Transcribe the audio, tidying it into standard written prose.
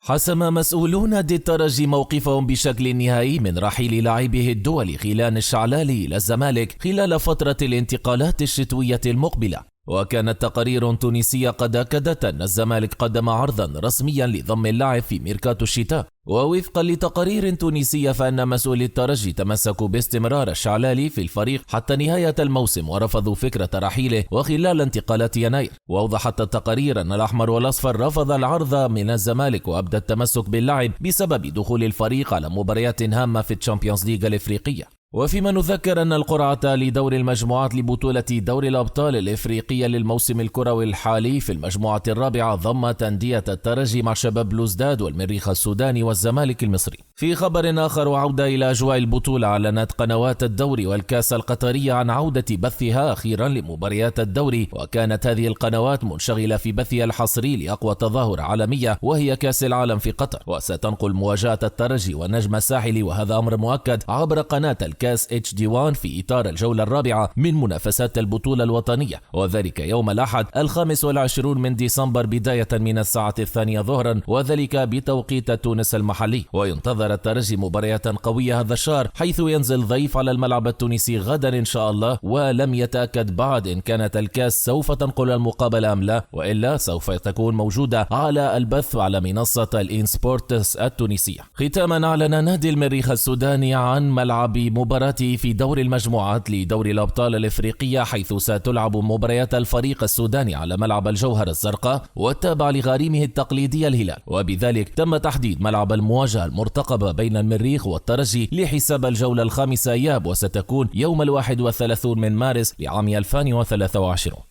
حسم مسؤولون نادي الترجي موقفهم بشكل نهائي من رحيل لاعبه الدولي غيلان الشعلالي إلى الزمالك خلال فترة الانتقالات الشتوية المقبلة. وكانت تقارير تونسية قد أكدت أن الزمالك قدم عرضا رسميا لضم اللاعب في ميركاتو الشتاء. ووفقا لتقارير تونسية فإن مسؤولي الترجي تمسكوا باستمرار الشعلالي في الفريق حتى نهاية الموسم ورفضوا فكرة رحيله وخلال انتقالات يناير. وأوضحت التقارير أن الأحمر والأصفر رفض العرض من الزمالك وأبدى التمسك باللاعب بسبب دخول الفريق على مباريات هامة في الشامبيونز ليج الإفريقية. وفيما نذكر أن القرعة لدور المجموعات لبطولة دوري الأبطال الإفريقية للموسم الكروي الحالي في المجموعة الرابعة ضمت أندية الترجي مع شباب بلوزداد والمريخ السوداني والزمالك المصري. في خبر آخر وعودة إلى أجواء البطولة، أعلنت قنوات الدوري والكاس القطرية عن عودة بثها أخيرا لمباريات الدوري، وكانت هذه القنوات منشغلة في بثها الحصري لأقوى تظاهرة عالمية وهي كاس العالم في قطر، وستنقل مواجهة الترجي والنجم الساحلي وهذا أمر مؤكد عبر قناة الكاس HD1 في إطار الجولة الرابعة من منافسات البطولة الوطنية، وذلك يوم الأحد 25 من ديسمبر بداية من الساعة 2 ظهرا، وذلك بتوقيت تونس المحلي. وينتظر الترجي مباريات قوية هذا الشهر، حيث ينزل ضيف على الملعب التونسي غدا إن شاء الله، ولم يتأكد بعد إن كانت الكاس سوف تنقل المقابلة أم لا، وإلا سوف تكون موجودة على البث على منصة الإن سبورتس التونسية. ختاما، أعلن نادي المريخ السوداني عن ملعب مباراته في دور المجموعات لدوري الأبطال الإفريقية، حيث ستلعب مباريات الفريق السوداني على ملعب الجوهرة الزرقاء والتابع لغريمه التقليدي الهلال، وبذلك تم تحديد ملعب المواجهة المرتقبة بين المريخ والترجي لحساب الجولة الخامسة إياب، وستكون يوم 31 من مارس لعام 2023.